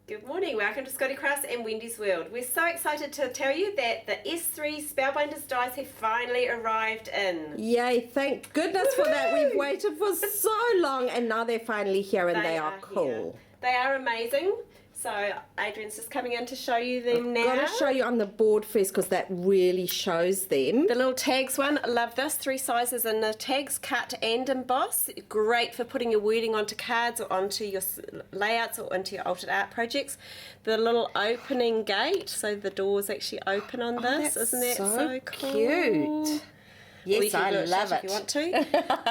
Good morning, welcome to Scottie and Wendy's World. We're so excited to tell you that the S3 Spellbinders dies have finally arrived in. Yay, thank goodness for that. We've waited for so long and now they're finally here and they are cool. Here. They are amazing. So Adrian's just coming in to show you them now. I've got to show you on the board first because that really shows them. The little tags one, I love this, 3 sizes, and the tags cut and emboss. Great for putting your wording onto cards or onto your layouts or into your altered art projects. The little opening gate, so the doors actually open on this. Isn't that so cool? Cute. Yes, I love it. If you want to.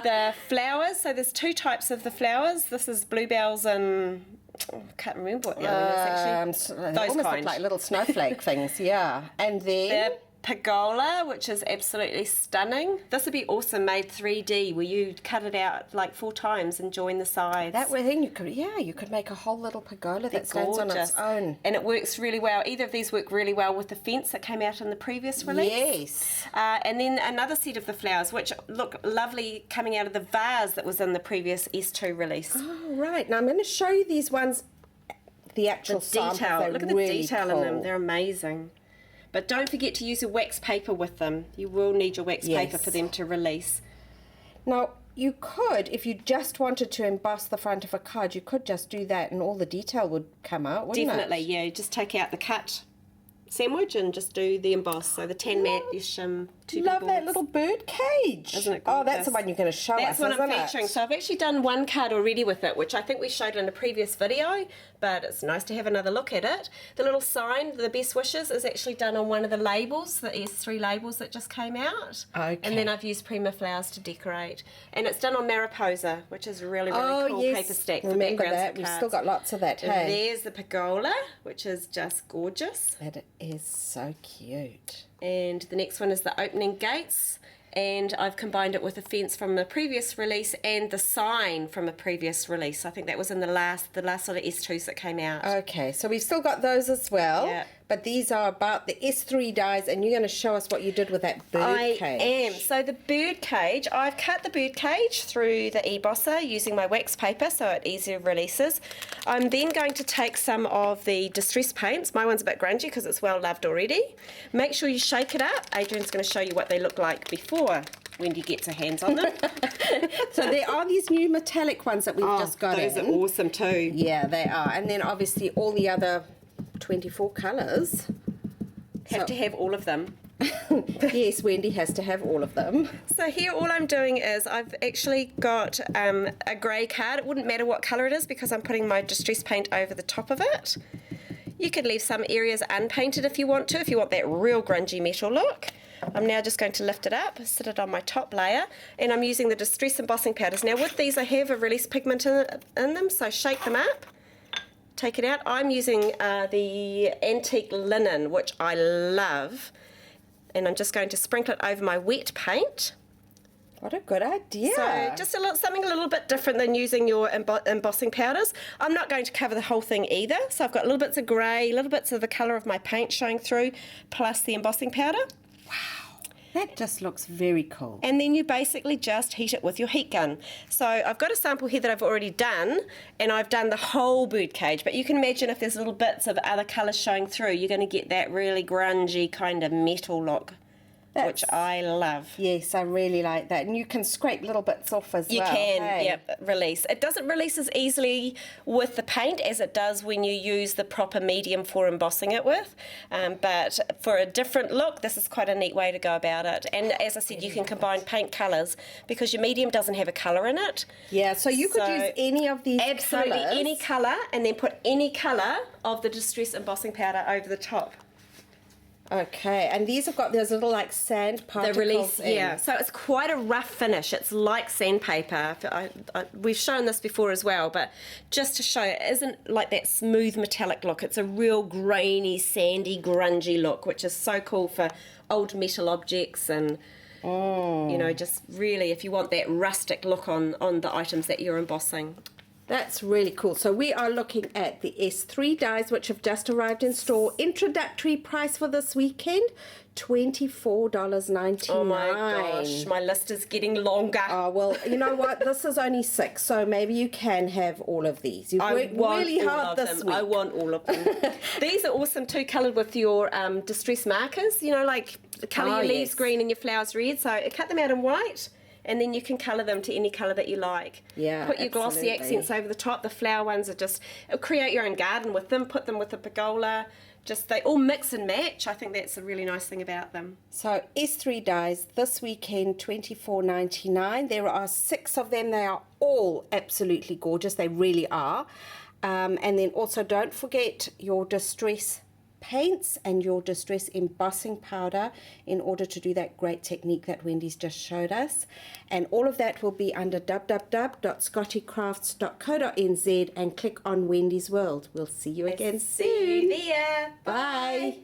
The flowers, so there's 2 types of the flowers. This is bluebells and I can't remember what the other one is actually. Those almost look like little snowflake things, yeah. And then the pergola, which is absolutely stunning. This would be awesome, made 3D, where you cut it out like 4 times and join the sides. That way, then you could make a whole little pergola that stands on its own. And it works really well. Either of these work really well with the fence that came out in the previous release. Yes. And then another set of the flowers, which look lovely coming out of the vase that was in the previous S2 release. Oh, right. Now I'm going to show you these ones, the actual detail. Look at the really detail in them. They're amazing. But don't forget to use your wax paper with them. You will need your wax paper for them to release. Now, you could, if you just wanted to emboss the front of a card, you could just do that and all the detail would come out, wouldn't it? Definitely, yeah. Just take out the cut sandwich and just do the emboss. So the tan matte, love that little bird cage. Isn't it gorgeous? Oh, that's the one you're going to show us, That's what I'm featuring. So I've actually done one card already with it, which I think we showed in a previous video, but it's nice to have another look at it. The little sign, the best wishes, is actually done on one of the labels, the S3 labels that just came out. Okay. And then I've used Prima flowers to decorate. And it's done on Mariposa, which is a really cool paper stack for Remember backgrounds that. of We've cards. still got lots of that, And hey? there's the pergola, which is just gorgeous. That is so cute. And the next one is the opening gates, and I've combined it with a fence from the previous release and the sign from a previous release. I think that was in the last sort of S2s that came out. Okay, so we've still got those as well. Yeah. But these are about the S3 dies, and you're going to show us what you did with that bird cage. I am. So the bird cage, I've cut the bird cage through the e-bosser using my wax paper so it easily releases. I'm then going to take some of the distress paints. My one's a bit grungy because it's well loved already. Make sure you shake it up. Adrian's going to show you what they look like before Wendy gets her hands on them. So there are these new metallic ones that we've just got in. Those are awesome too. Yeah, they are. And then obviously all the other 24 colours. Have to have all of them. Yes, Wendy has to have all of them. So here all I'm doing is I've actually got a grey card. It wouldn't matter what colour it is because I'm putting my distress paint over the top of it. You could leave some areas unpainted if you want to, if you want that real grungy metal look. I'm now just going to lift it up, sit it on my top layer, and I'm using the distress embossing powders. Now with these I have a release pigment in them, so shake them up. Take it out. I'm using the antique linen, which I love, and I'm just going to sprinkle it over my wet paint. What a good idea. So just something a little bit different than using your embossing powders. I'm not going to cover the whole thing either, so I've got little bits of grey, little bits of the colour of my paint showing through, plus the embossing powder. Wow. That just looks very cool. And then you basically just heat it with your heat gun. So I've got a sample here that I've already done, and I've done the whole bird cage, but you can imagine if there's little bits of other colours showing through, you're going to get that really grungy kind of metal look. Which I love. Yes, I really like that. And you can scrape little bits off as well. You can, hey? yep, release. It doesn't release as easily with the paint as it does when you use the proper medium for embossing it with. But for a different look, this is quite a neat way to go about it. And as I said, you can combine paint colours because your medium doesn't have a colour in it. Yeah, so you could use any of these absolutely colours. Any colour, and then put any colour of the distress embossing powder over the top. Okay, and these have got those little like sand particles. The release, in. yeah. So it's quite a rough finish. It's like sandpaper. We've shown this before as well, but just to show it isn't like that smooth metallic look. It's a real grainy, sandy, grungy look, which is so cool for old metal objects and you know, just really if you want that rustic look on the items that you're embossing. That's really cool. So we are looking at the S3 dies, which have just arrived in store. Introductory price for this weekend, $24.99. Oh my gosh, my list is getting longer. Oh, well, you know what? This is only 6, so maybe you can have all of these. You've worked really hard this week. I want all of them. These are awesome too, coloured with your distress markers, you know, like colour your leaves green and your flowers red. So cut them out in white, and then you can colour them to any colour that you like. Yeah, put your glossy accents over the top. The flower ones are just, create your own garden with them. Put them with a pergola. Just they all mix and match. I think that's a really nice thing about them. So S3 dies this weekend, $24.99. There are 6 of them. They are all absolutely gorgeous. They really are. And then also don't forget your distress paints and your distress embossing powder in order to do that great technique that Wendy's just showed us. And all of that will be under www.scottiecrafts.co.nz and click on Wendy's World. We'll see you again soon. See you there. Bye.